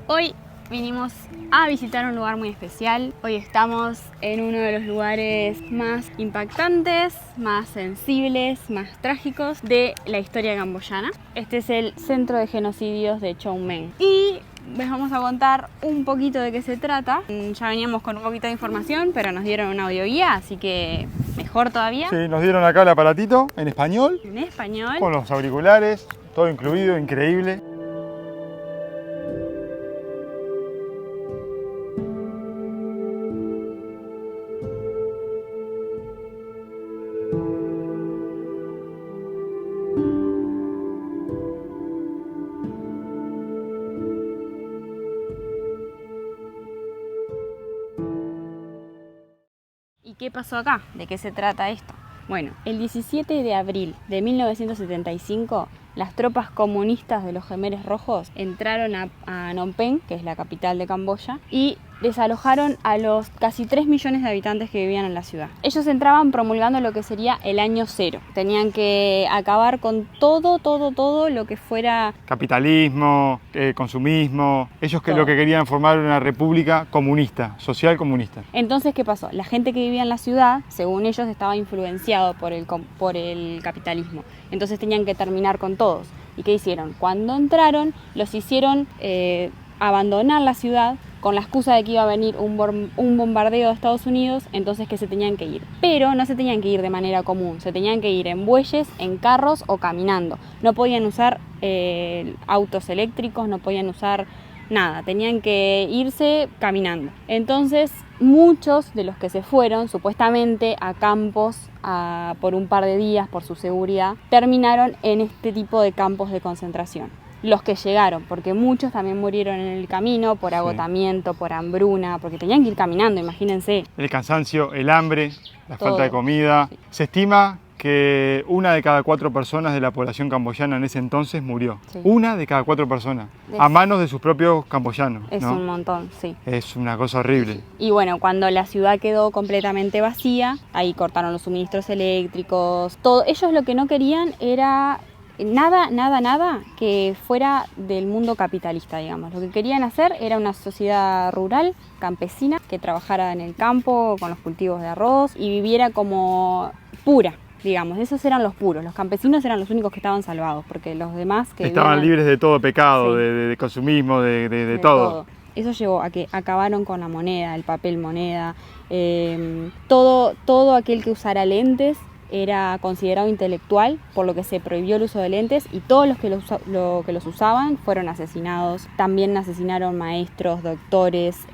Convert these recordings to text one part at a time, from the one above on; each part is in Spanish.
Hoy vinimos a visitar un lugar muy especial. Hoy estamos en uno de los lugares más impactantes, más sensibles, más trágicos de la historia camboyana. Este es el Centro de Genocidios de Chau Men. Y les vamos a contar un poquito de qué se trata. Ya veníamos con un poquito de información, pero nos dieron una audioguía, así que mejor todavía. Sí, nos dieron acá el aparatito en español. En español. Con los auriculares, todo incluido, increíble. ¿Y qué pasó acá? ¿De qué se trata esto? Bueno, el 17 de abril de 1975, las tropas comunistas de los Khmeres Rojos entraron a Phnom Penh, que es la capital de Camboya, y desalojaron a los casi 3 millones de habitantes que vivían en la ciudad. Ellos entraban promulgando lo que sería el año cero. Tenían que acabar con todo lo que fuera Capitalismo, consumismo. Ellos Todo. lo que querían formar una república comunista, social comunista. Entonces, ¿qué pasó? La gente que vivía en la ciudad, según ellos, estaba influenciado por el capitalismo. Entonces tenían que terminar con todos. ¿Y qué hicieron? Cuando entraron, los hicieron abandonar la ciudad con la excusa de que iba a venir un bombardeo de Estados Unidos, entonces que se tenían que ir. Pero no se tenían que ir de manera común, se tenían que ir en bueyes, en carros o caminando. No podían usar autos eléctricos, no podían usar nada, tenían que irse caminando. Entonces, muchos de los que se fueron, supuestamente a campos por un par de días por su seguridad, terminaron en este tipo de campos de concentración. Los que llegaron, porque muchos también murieron en el camino por agotamiento, por hambruna, porque tenían que ir caminando, imagínense. El cansancio, el hambre, la Todo. falta de comida. Sí. Se estima que 1 de cada 4 personas de la población camboyana en ese entonces murió. Sí. 1 de cada 4 personas, a manos de sus propios camboyanos. Es ¿no? un montón, sí. Es una cosa horrible. Y bueno, cuando la ciudad quedó completamente vacía, ahí cortaron los suministros eléctricos, todo. Ellos lo que no querían era nada que fuera del mundo capitalista, digamos. Lo que querían hacer era una sociedad rural, campesina, que trabajara en el campo con los cultivos de arroz y viviera como pura, digamos. Esos eran los puros. Los campesinos eran los únicos que estaban salvados, porque los demás que estaban libres de todo pecado, sí, de consumismo, de todo. Eso llevó a que acabaron con la moneda, el papel moneda, todo aquel que usara lentes era considerado intelectual, por lo que se prohibió el uso de lentes, y todos los que los usaban fueron asesinados. También asesinaron maestros, doctores,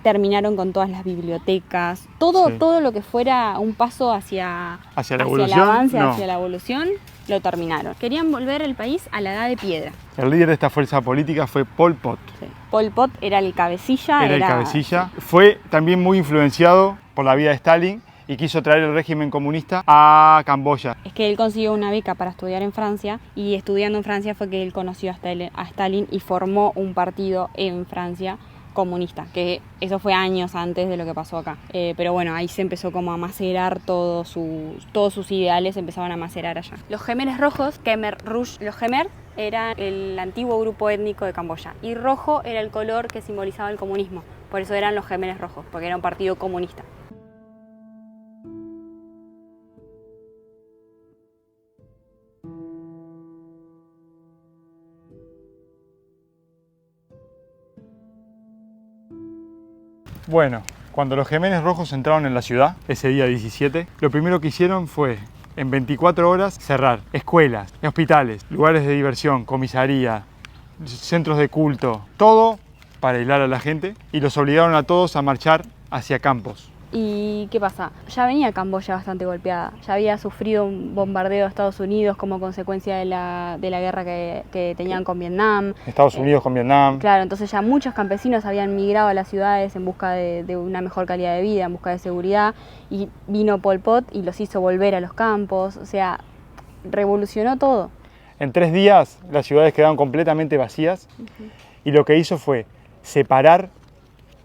terminaron con todas las bibliotecas, todo lo que fuera un paso hacia la evolución, el avance, hacia la evolución, lo terminaron. Querían volver el país a la edad de piedra. El líder de esta fuerza política fue Pol Pot. Sí. Pol Pot era el cabecilla. Era el cabecilla. Sí. Fue también muy influenciado por la vida de Stalin y quiso traer el régimen comunista a Camboya. Es que él consiguió una beca para estudiar en Francia, y estudiando en Francia fue que él conoció a Stalin y formó un partido en Francia comunista, que eso fue años antes de lo que pasó acá. Pero bueno, ahí se empezó como a macerar todos sus ideales, empezaban a macerar allá. Los Khmeres Rojos, Khmer Rouge, los Khmer eran el antiguo grupo étnico de Camboya, y rojo era el color que simbolizaba el comunismo. Por eso eran los Khmeres Rojos, porque era un partido comunista. Bueno, cuando los Khmeres Rojos entraron en la ciudad, ese día 17, lo primero que hicieron fue, en 24 horas, cerrar escuelas, hospitales, lugares de diversión, comisaría, centros de culto, todo para aislar a la gente, y los obligaron a todos a marchar hacia campos. ¿Y qué pasa? Ya venía Camboya bastante golpeada, ya había sufrido un bombardeo de Estados Unidos como consecuencia de la guerra que tenían con Vietnam. Estados Unidos con Vietnam. Claro, entonces ya muchos campesinos habían migrado a las ciudades en busca de una mejor calidad de vida, en busca de seguridad, y vino Pol Pot y los hizo volver a los campos, o sea, revolucionó todo. En 3 días las ciudades quedaron completamente vacías, y lo que hizo fue separar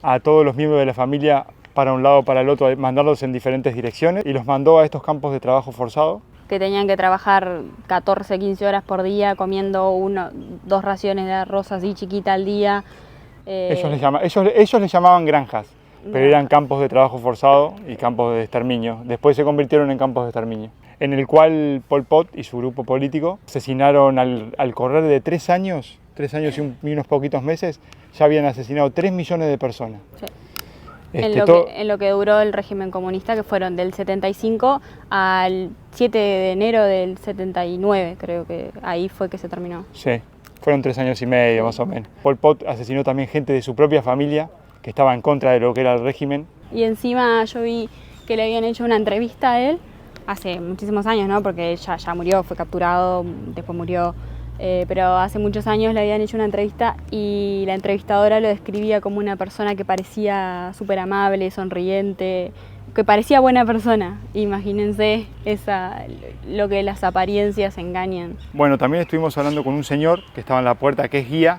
a todos los miembros de la familia para un lado, para el otro, mandarlos en diferentes direcciones, y los mandó a estos campos de trabajo forzado. Que tenían que trabajar 14, 15 horas por día, comiendo 2 raciones de arroz así chiquita al día, Ellos les llamaban granjas, pero eran campos de trabajo forzado y campos de exterminio. Después se convirtieron en campos de exterminio, en el cual Pol Pot y su grupo político asesinaron al correr de 3 años y unos poquitos meses, ya habían asesinado 3 millones de personas. Sí. En lo que duró el régimen comunista, que fueron del 75 al 7 de enero del 79, creo que ahí fue que se terminó. Sí, fueron 3 años y medio más o menos. Pol Pot asesinó también gente de su propia familia que estaba en contra de lo que era el régimen. Y encima yo vi que le habían hecho una entrevista a él hace muchísimos años, ¿no? Porque ya murió, fue capturado, después murió. Pero hace muchos años le habían hecho una entrevista y la entrevistadora lo describía como una persona que parecía súper amable, sonriente, que parecía buena persona. Imagínense lo que las apariencias engañan. Bueno, también estuvimos hablando con un señor que estaba en la puerta, que es guía,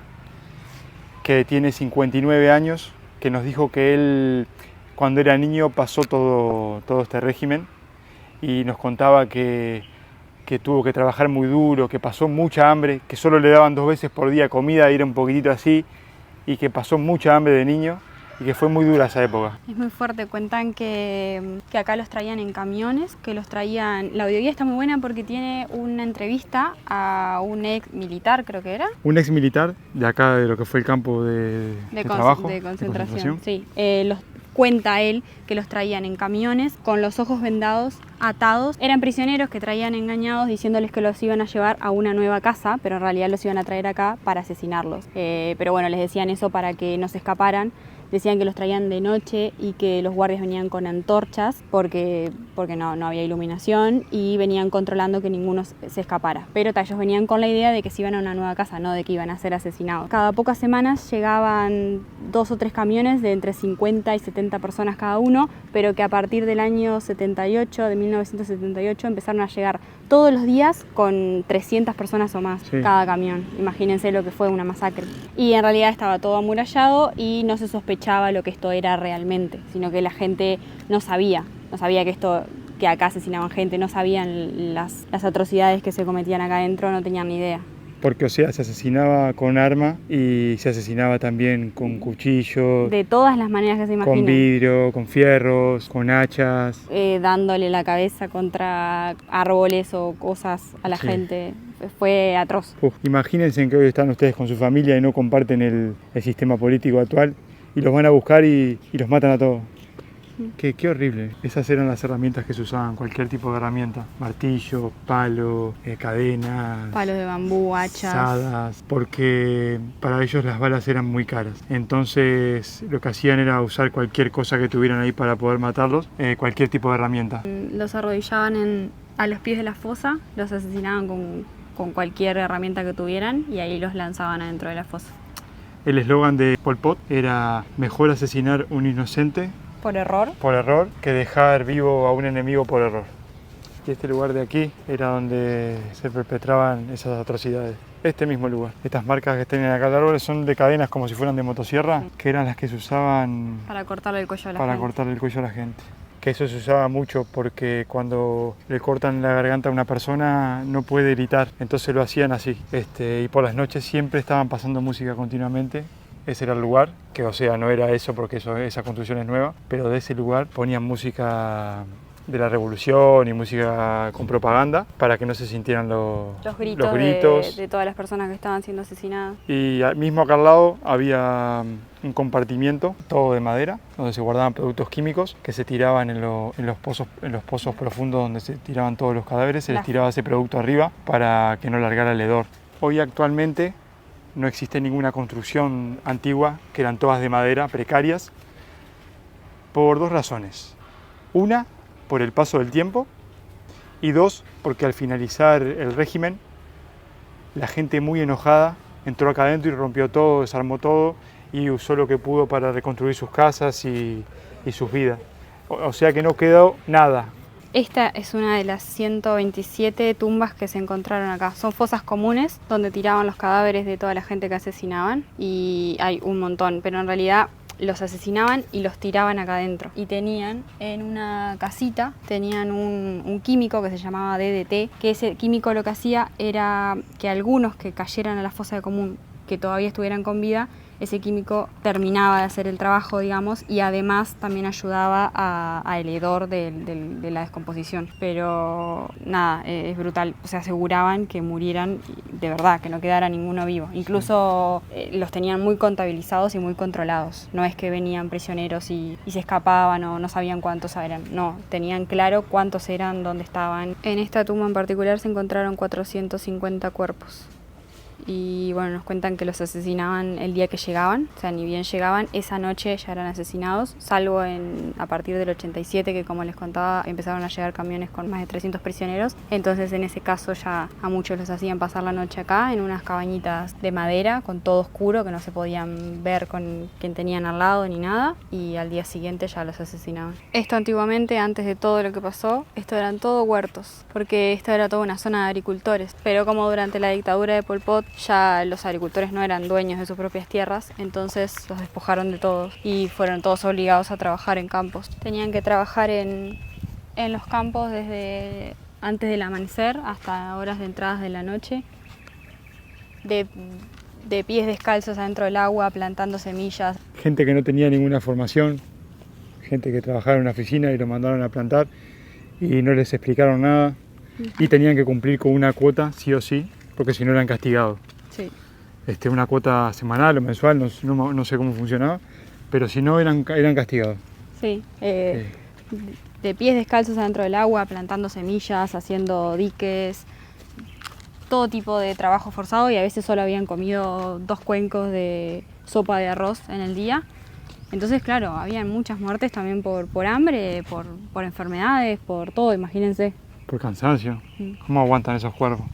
que tiene 59 años, que nos dijo que él, cuando era niño, pasó todo este régimen y nos contaba que tuvo que trabajar muy duro, que pasó mucha hambre, que solo le daban 2 veces por día comida, y era un poquitito así, y que pasó mucha hambre de niño y que fue muy dura esa época. Es muy fuerte, cuentan que acá los traían en camiones, que los traían... La audioguía está muy buena porque tiene una entrevista a un ex militar, creo que era. Un ex militar de acá, de lo que fue el campo de trabajo. De concentración. Sí. Cuenta él que los traían en camiones con los ojos vendados, atados. Eran prisioneros que traían engañados diciéndoles que los iban a llevar a una nueva casa, pero en realidad los iban a traer acá para asesinarlos. Pero bueno, les decían eso para que no se escaparan. Decían que los traían de noche y que los guardias venían con antorchas porque no había iluminación y venían controlando que ninguno se escapara. Pero ellos venían con la idea de que se iban a una nueva casa, no de que iban a ser asesinados. Cada pocas semanas llegaban 2 o 3 camiones de entre 50 y 70 personas cada uno, pero que a partir del año 78, de 1978, empezaron a llegar todos los días con 300 personas o más cada camión. Imagínense lo que fue una masacre. Y en realidad estaba todo amurallado y no se sospechaba lo que esto era realmente, sino que la gente no sabía que acá asesinaban gente, no sabían las atrocidades que se cometían acá adentro, no tenían ni idea. Porque, o sea, se asesinaba con arma y se asesinaba también con cuchillo. De todas las maneras que se imaginen. Con vidrio, con fierros, con hachas. Dándole la cabeza contra árboles o cosas a la gente. Fue atroz. Imagínense que hoy están ustedes con su familia y no comparten el sistema político actual y los van a buscar y los matan a todos. Qué horrible. Esas eran las herramientas que se usaban, cualquier tipo de herramienta. Martillo, palo, cadenas. Palos de bambú, hachas. Asadas, porque para ellos las balas eran muy caras. Entonces lo que hacían era usar cualquier cosa que tuvieran ahí para poder matarlos, cualquier tipo de herramienta. Los arrodillaban a los pies de la fosa, los asesinaban con cualquier herramienta que tuvieran y ahí los lanzaban adentro de la fosa. El eslogan de Pol Pot era: mejor asesinar un inocente por error que dejar vivo a un enemigo por error. Y este lugar de aquí era donde se perpetraban esas atrocidades. Este mismo lugar. Estas marcas que tienen acá de árboles son de cadenas como si fueran de motosierra, que eran las que se usaban para cortarle el cuello a la gente. Que eso se usaba mucho porque cuando le cortan la garganta a una persona no puede gritar, entonces lo hacían así. Y por las noches siempre estaban pasando música continuamente. Ese era el lugar, que o sea, no era eso porque esa construcción es nueva, pero de ese lugar ponían música de la revolución y música con propaganda para que no se sintieran los gritos. De todas las personas que estaban siendo asesinadas. Y mismo acá al lado había un compartimiento, todo de madera, donde se guardaban productos químicos que se tiraban en los pozos profundos donde se tiraban todos los cadáveres, se les tiraba ese producto arriba para que no largara el hedor. Hoy actualmente no existe ninguna construcción antigua, que eran todas de madera, precarias, por 2 razones. Una, por el paso del tiempo, y 2, porque al finalizar el régimen, la gente muy enojada entró acá adentro y rompió todo, desarmó todo y usó lo que pudo para reconstruir sus casas y sus vidas. O sea que no quedó nada. Esta es una de las 127 tumbas que se encontraron acá. Son fosas comunes donde tiraban los cadáveres de toda la gente que asesinaban y hay un montón, pero en realidad los asesinaban y los tiraban acá adentro. Y tenían en una casita, tenían un químico que se llamaba DDT, que ese químico lo que hacía era que algunos que cayeran a la fosa común, que todavía estuvieran con vida, ese químico terminaba de hacer el trabajo, digamos, y además también ayudaba al hedor de la descomposición. Pero nada, es brutal. O sea, aseguraban que murieran de verdad, que no quedara ninguno vivo. Incluso los tenían muy contabilizados y muy controlados. No es que venían prisioneros y se escapaban o no sabían cuántos eran. No, tenían claro cuántos eran, dónde estaban. En esta tumba en particular se encontraron 450 cuerpos. Y bueno, nos cuentan que los asesinaban el día que llegaban, o sea, ni bien llegaban, esa noche ya eran asesinados, salvo a partir del 87, que como les contaba, empezaron a llegar camiones con más de 300 prisioneros. Entonces en ese caso ya a muchos los hacían pasar la noche acá, en unas cabañitas de madera, con todo oscuro, que no se podían ver con quién tenían al lado ni nada, y al día siguiente ya los asesinaban. Esto antiguamente, antes de todo lo que pasó, esto eran todo huertos, porque esto era toda una zona de agricultores, pero como durante la dictadura de Pol Pot ya los agricultores no eran dueños de sus propias tierras, entonces los despojaron de todos y fueron todos obligados a trabajar en campos. Tenían que trabajar en los campos desde antes del amanecer hasta horas de entradas de la noche, de pies descalzos adentro del agua, plantando semillas. Gente que no tenía ninguna formación, gente que trabajaba en una oficina y lo mandaron a plantar y no les explicaron nada y tenían que cumplir con una cuota sí o sí, porque si no eran castigados. Sí. Una cuota semanal o mensual, no sé cómo funcionaba, pero si no eran castigados. Sí, de pies descalzos adentro del agua, plantando semillas, haciendo diques, todo tipo de trabajo forzado, y a veces solo habían comido 2 cuencos de sopa de arroz en el día. Entonces, claro, habían muchas muertes también por hambre, por enfermedades, por todo, imagínense. Por cansancio. ¿Cómo aguantan esos cuerpos?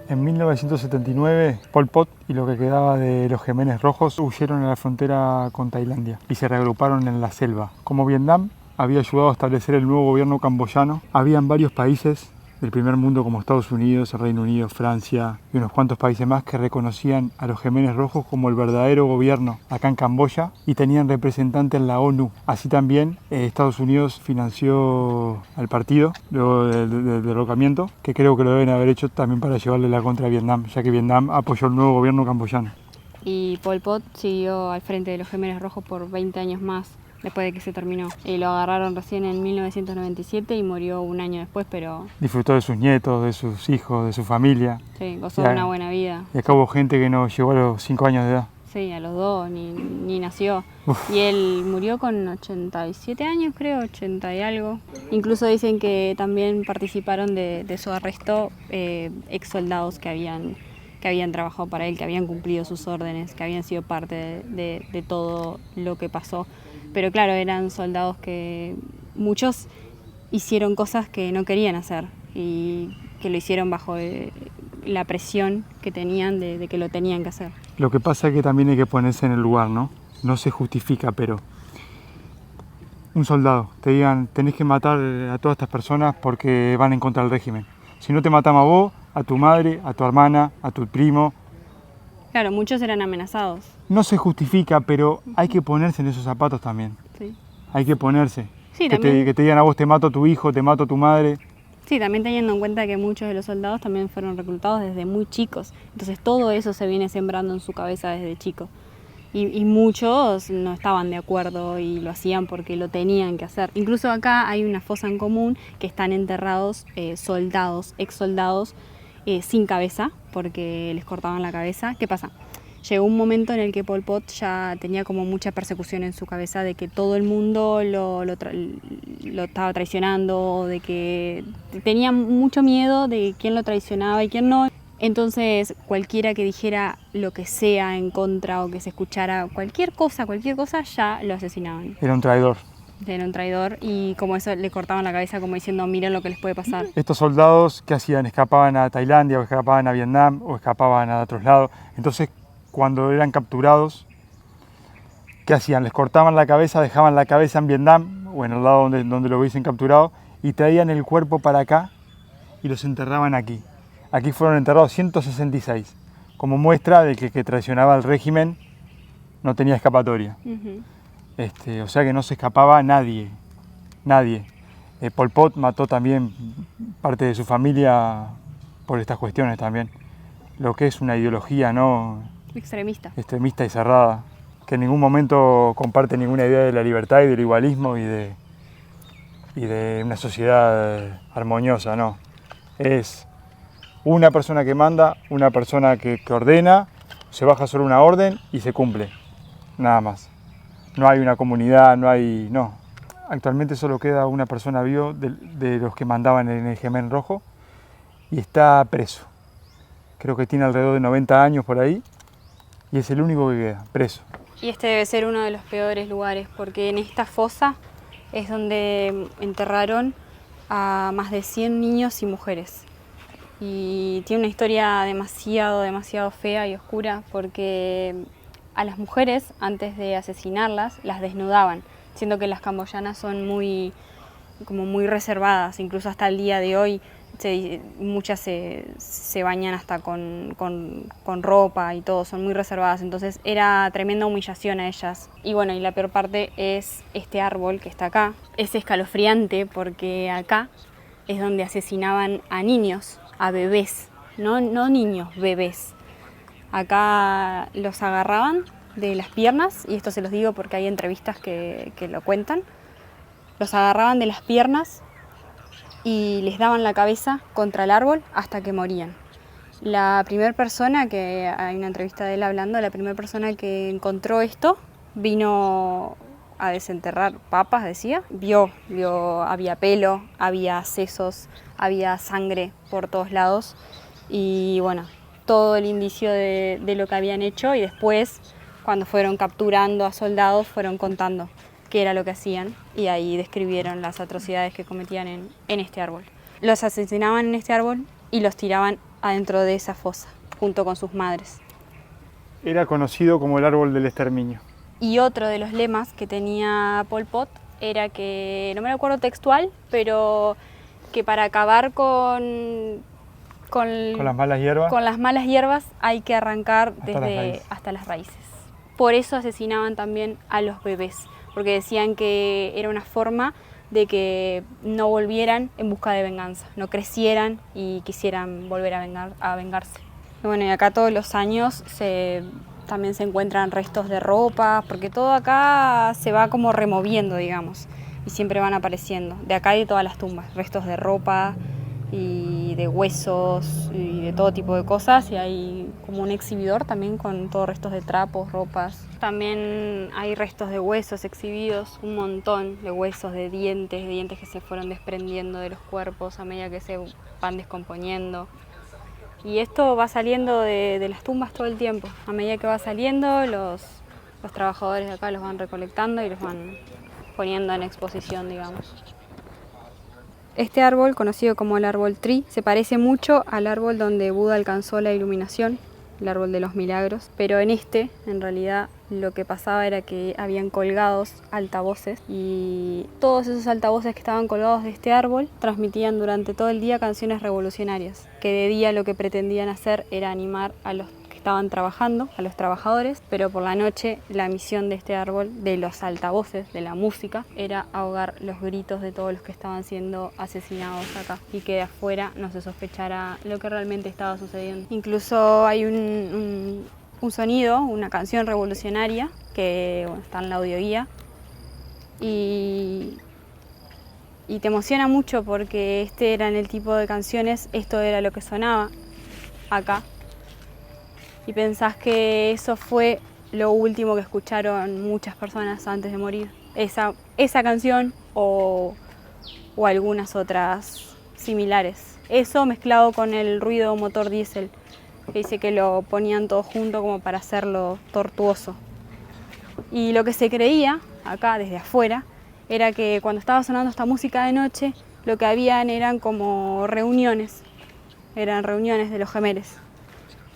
En 1979, Pol Pot y lo que quedaba de los Gemenes Rojos huyeron a la frontera con Tailandia y se reagruparon en la selva. Como Vietnam había ayudado a establecer el nuevo gobierno camboyano, habían varios países del primer mundo como Estados Unidos, el Reino Unido, Francia y unos cuantos países más que reconocían a los Gemenes Rojos como el verdadero gobierno acá en Camboya y tenían representante en la ONU. Así también Estados Unidos financió al partido luego del derrocamiento, que creo que lo deben haber hecho también para llevarle la contra a Vietnam, ya que Vietnam apoyó el nuevo gobierno camboyano. Y Pol Pot siguió al frente de los Gemenes Rojos por 20 años más después de que se terminó. Lo agarraron recién en 1997 y murió un año después, pero... Disfrutó de sus nietos, de sus hijos, de su familia. Sí, gozó de una buena vida. Y acá hubo gente que no llegó a los 5 años de edad. Sí, a los 2, ni nació. Uf. Y él murió con 87 años, creo, 80 y algo. Incluso dicen que también participaron de su arresto ex soldados que habían trabajado para él, que habían cumplido sus órdenes, que habían sido parte de todo lo que pasó. Pero claro, eran soldados que muchos hicieron cosas que no querían hacer y que lo hicieron bajo la presión que tenían de que lo tenían que hacer. Lo que pasa es que también hay que ponerse en el lugar, ¿no? No se justifica, pero un soldado, te digan, tenés que matar a todas estas personas porque van en contra del régimen. Si no te matamos a vos, a tu madre, a tu hermana, a tu primo. Claro, muchos eran amenazados. No se justifica, pero hay que ponerse en esos zapatos también. Sí. Hay que ponerse. Sí, que te digan a vos, te mato a tu hijo, te mato a tu madre. Sí, también teniendo en cuenta que muchos de los soldados también fueron reclutados desde muy chicos. Entonces todo eso se viene sembrando en su cabeza desde chico. Y muchos no estaban de acuerdo y lo hacían porque lo tenían que hacer. Incluso acá hay una fosa en común que están enterrados soldados, ex soldados, sin cabeza, porque les cortaban la cabeza. ¿Qué pasa? Llegó un momento en el que Pol Pot ya tenía como mucha persecución en su cabeza de que todo el mundo lo estaba traicionando, de que tenía mucho miedo de quién lo traicionaba y quién no. Entonces cualquiera que dijera lo que sea en contra o que se escuchara cualquier cosa ya lo asesinaban. Era un traidor. Era un traidor y como eso le cortaban la cabeza como diciendo miren lo que les puede pasar. Estos soldados, ¿qué hacían? Escapaban a Tailandia o escapaban a Vietnam o escapaban a otros lados. Entonces cuando eran capturados, ¿qué hacían? Les cortaban la cabeza, dejaban la cabeza en Vietnam o en el lado donde lo hubiesen capturado y traían el cuerpo para acá y los enterraban aquí. Aquí fueron enterrados 166, como muestra de que el que traicionaba al régimen no tenía escapatoria. O sea que no se escapaba nadie, nadie. Pol Pot mató también parte de su familia por estas cuestiones también. Lo que es una ideología no extremista y cerrada, que en ningún momento comparte ninguna idea de la libertad y del igualismo y de una sociedad armoniosa, no. Es una persona que manda, una persona que ordena, se baja solo una orden y se cumple, nada más. No hay una comunidad, no. Actualmente solo queda una persona viva de los que mandaban en el Jemen Rojo y está preso. Creo que tiene alrededor de 90 años por ahí y es el único que queda, preso. Y este debe ser uno de los peores lugares porque en esta fosa es donde enterraron a más de 100 niños y mujeres. Y tiene una historia demasiado fea y oscura porque a las mujeres, antes de asesinarlas, las desnudaban, siendo que las camboyanas son muy reservadas, incluso hasta el día de hoy muchas se bañan hasta con ropa y todo, son muy reservadas, entonces era tremenda humillación a ellas. Y bueno, y la peor parte es este árbol que está acá, es escalofriante porque acá es donde asesinaban a niños, a bebés, no niños, bebés. Acá los agarraban de las piernas, y esto se los digo porque hay entrevistas que lo cuentan, los agarraban de las piernas y les daban la cabeza contra el árbol hasta que morían. La primera persona, que hay una entrevista de él hablando, la primera persona que encontró esto vino a desenterrar papas, decía, vio había pelo, había sesos, había sangre por todos lados y bueno, todo el indicio de lo que habían hecho, y después cuando fueron capturando a soldados fueron contando qué era lo que hacían y ahí describieron las atrocidades que cometían en este árbol. Los asesinaban en este árbol y los tiraban adentro de esa fosa junto con sus madres. Era conocido como el árbol del exterminio. Y otro de los lemas que tenía Pol Pot era que, no me lo acuerdo textual, pero que para acabar con las malas hierbas hay que arrancar hasta las raíces. Por eso asesinaban también a los bebés, porque decían que era una forma de que no volvieran en busca de venganza, no crecieran y quisieran volver a vengarse. Y bueno, y acá todos los años también se encuentran restos de ropa, porque todo acá se va como removiendo, digamos, y siempre van apareciendo, de acá y de todas las tumbas, restos de ropa y de huesos y de todo tipo de cosas, y hay como un exhibidor también con todos restos de trapos, ropas. También hay restos de huesos exhibidos, un montón de huesos, de dientes que se fueron desprendiendo de los cuerpos a medida que se van descomponiendo. Y esto va saliendo de las tumbas todo el tiempo. A medida que va saliendo, los trabajadores de acá los van recolectando y los van poniendo en exposición, digamos. Este árbol, conocido como el árbol Tree, se parece mucho al árbol donde Buda alcanzó la iluminación, el árbol de los milagros, pero en realidad, lo que pasaba era que habían colgados altavoces y todos esos altavoces que estaban colgados de este árbol transmitían durante todo el día canciones revolucionarias, que de día lo que pretendían hacer era animar a los que estaban trabajando, a los trabajadores, pero por la noche la misión de este árbol, de los altavoces, de la música, era ahogar los gritos de todos los que estaban siendo asesinados acá y que de afuera no se sospechara lo que realmente estaba sucediendo. Incluso hay un sonido, una canción revolucionaria que está en la audioguía y te emociona mucho porque este era en el tipo de canciones, esto era lo que sonaba acá. Y pensás que eso fue lo último que escucharon muchas personas antes de morir. Esa canción o algunas otras similares. Eso mezclado con el ruido motor diésel, que dice que lo ponían todo junto como para hacerlo tortuoso. Y lo que se creía, acá desde afuera, era que cuando estaba sonando esta música de noche, lo que habían eran como reuniones. Eran reuniones de los gemeres.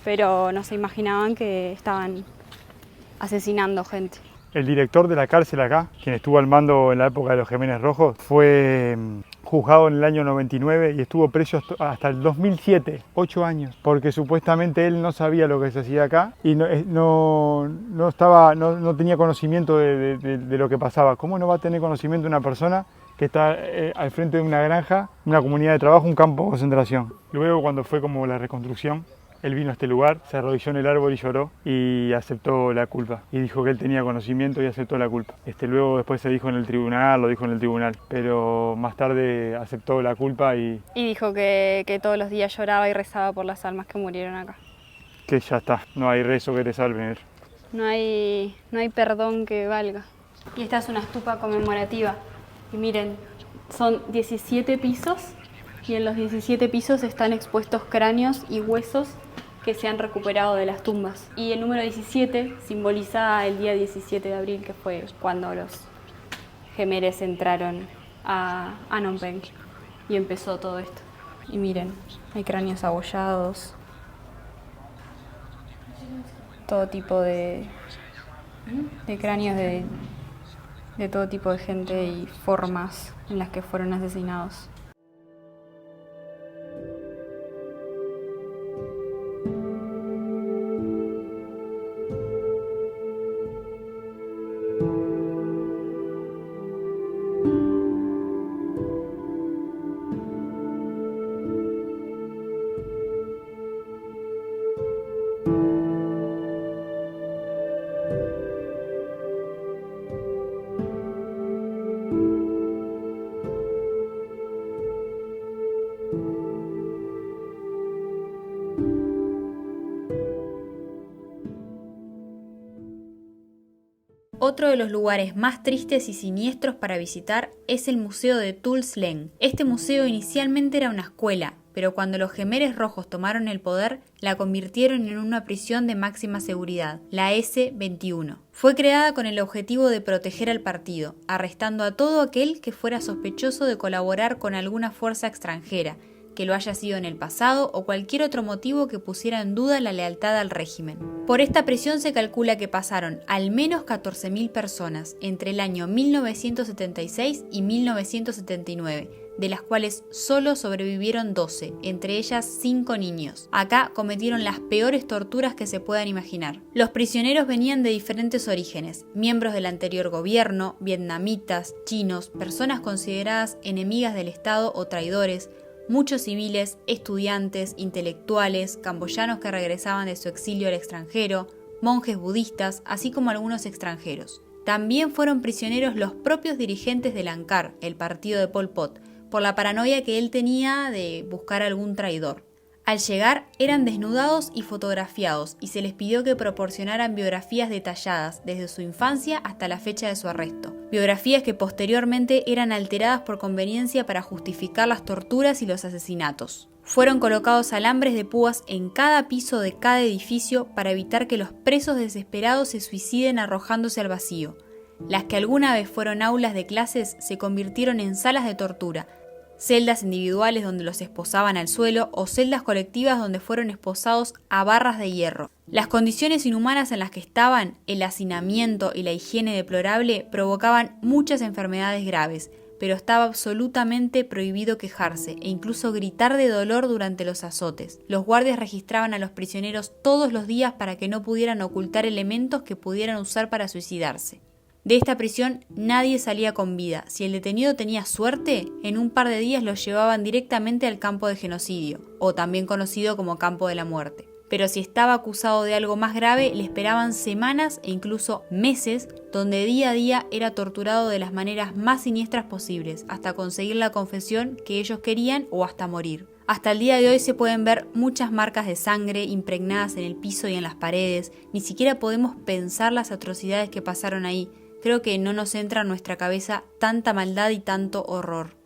Pero no se imaginaban que estaban asesinando gente. El director de la cárcel acá, quien estuvo al mando en la época de los Jemenes Rojos, fue juzgado en el año 99 y estuvo preso hasta el 2007, 8 años, porque supuestamente él no sabía lo que se hacía acá y no tenía conocimiento de lo que pasaba. ¿Cómo no va a tener conocimiento una persona que está al frente de una granja, una comunidad de trabajo, un campo de concentración? Luego, cuando fue como la reconstrucción, él vino a este lugar, se arrodilló en el árbol y lloró y aceptó la culpa. Y dijo que él tenía conocimiento y aceptó la culpa. Luego después se dijo en el tribunal, lo dijo en el tribunal, pero más tarde aceptó la culpa y dijo que todos los días lloraba y rezaba por las almas que murieron acá. Que ya está, no hay rezo que te salve. No hay perdón que valga. Y esta es una estupa conmemorativa. Y miren, son 17 pisos y en los 17 pisos están expuestos cráneos y huesos que se han recuperado de las tumbas. Y el número 17 simboliza el día 17 de abril, que fue cuando los Jemeres entraron a Phnom Penh y empezó todo esto. Y miren, hay cráneos abollados, todo tipo de cráneos de todo tipo de gente y formas en las que fueron asesinados. Otro de los lugares más tristes y siniestros para visitar es el Museo de Tuol Sleng. Este museo inicialmente era una escuela, pero cuando los Jemeres Rojos tomaron el poder, la convirtieron en una prisión de máxima seguridad, la S-21. Fue creada con el objetivo de proteger al partido, arrestando a todo aquel que fuera sospechoso de colaborar con alguna fuerza extranjera, que lo haya sido en el pasado o cualquier otro motivo que pusiera en duda la lealtad al régimen. Por esta prisión se calcula que pasaron al menos 14.000 personas entre el año 1976 y 1979, de las cuales solo sobrevivieron 12, entre ellas 5 niños. Acá cometieron las peores torturas que se puedan imaginar. Los prisioneros venían de diferentes orígenes, miembros del anterior gobierno, vietnamitas, chinos, personas consideradas enemigas del Estado o traidores, muchos civiles, estudiantes, intelectuales, camboyanos que regresaban de su exilio al extranjero, monjes budistas, así como algunos extranjeros. También fueron prisioneros los propios dirigentes del Angkar, el partido de Pol Pot, por la paranoia que él tenía de buscar algún traidor. Al llegar eran desnudados y fotografiados y se les pidió que proporcionaran biografías detalladas desde su infancia hasta la fecha de su arresto. Biografías que posteriormente eran alteradas por conveniencia para justificar las torturas y los asesinatos. Fueron colocados alambres de púas en cada piso de cada edificio para evitar que los presos desesperados se suiciden arrojándose al vacío. Las que alguna vez fueron aulas de clases se convirtieron en salas de tortura, celdas individuales donde los esposaban al suelo o celdas colectivas donde fueron esposados a barras de hierro. Las condiciones inhumanas en las que estaban, el hacinamiento y la higiene deplorable provocaban muchas enfermedades graves, pero estaba absolutamente prohibido quejarse e incluso gritar de dolor durante los azotes. Los guardias registraban a los prisioneros todos los días para que no pudieran ocultar elementos que pudieran usar para suicidarse. De esta prisión nadie salía con vida. Si el detenido tenía suerte, en un par de días lo llevaban directamente al campo de genocidio, o también conocido como campo de la muerte. Pero si estaba acusado de algo más grave, le esperaban semanas e incluso meses, donde día a día era torturado de las maneras más siniestras posibles, hasta conseguir la confesión que ellos querían o hasta morir. Hasta el día de hoy se pueden ver muchas marcas de sangre impregnadas en el piso y en las paredes. Ni siquiera podemos pensar las atrocidades que pasaron ahí. Creo que no nos entra en nuestra cabeza tanta maldad y tanto horror.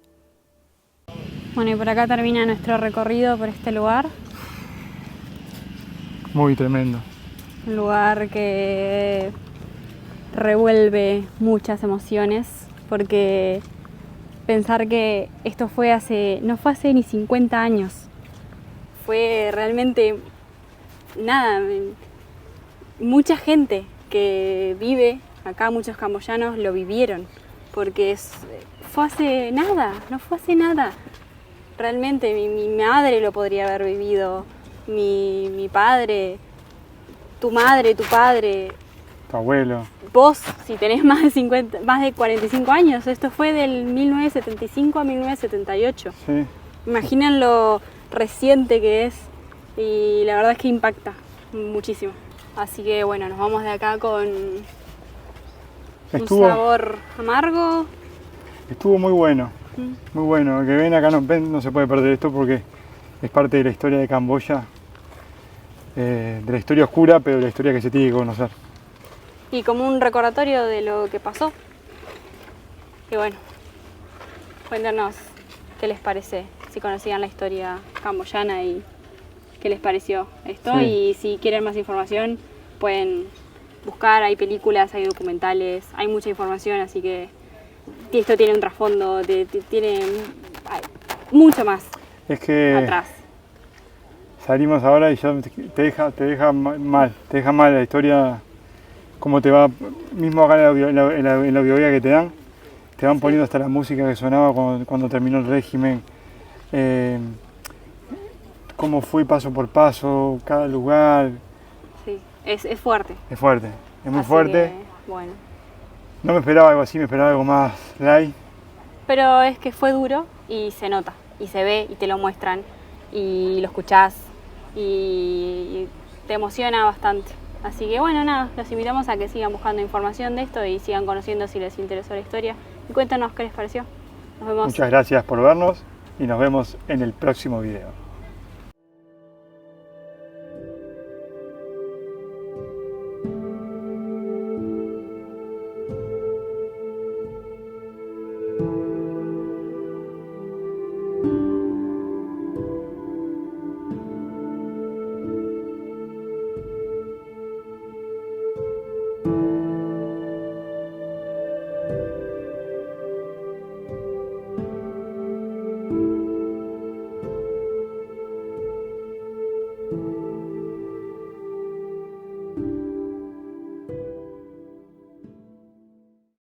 Bueno, y por acá termina nuestro recorrido por este lugar. Muy tremendo. Un lugar que revuelve muchas emociones, porque pensar que esto no fue hace ni 50 años. Fue realmente mucha gente que vive acá, muchos camboyanos lo vivieron porque fue hace nada, no fue hace nada. Realmente mi madre lo podría haber vivido, mi padre, tu madre, tu padre, tu abuelo. Vos, si tenés más de 45 años, esto fue del 1975 a 1978. Sí. Imaginen lo reciente que es y la verdad es que impacta muchísimo. Así que bueno, nos vamos de acá con un sabor amargo. Estuvo muy bueno, muy bueno. El que ven acá no se puede perder esto porque es parte de la historia de Camboya, de la historia oscura, pero de la historia que se tiene que conocer. Y como un recordatorio de lo que pasó. Y bueno, cuéntanos qué les parece, si conocían la historia camboyana y qué les pareció esto. Sí. Y si quieren más información, pueden buscar, hay películas, hay documentales, hay mucha información, así que esto tiene un trasfondo, tiene mucho más es que atrás. Salimos ahora y ya te deja mal la historia. Cómo te va, mismo acá en la biografía que te dan, te van poniendo hasta la música que sonaba cuando terminó el régimen, cómo fue paso por paso, cada lugar. Sí, es fuerte. Es fuerte, es muy así fuerte. Que, bueno. No me esperaba algo así, me esperaba algo más light. Pero es que fue duro y se nota, y se ve, y te lo muestran, y lo escuchás, y te emociona bastante. Así que bueno, nada, los invitamos a que sigan buscando información de esto y sigan conociendo si les interesó la historia. Y cuéntanos qué les pareció. Nos vemos. Muchas gracias por vernos y nos vemos en el próximo video.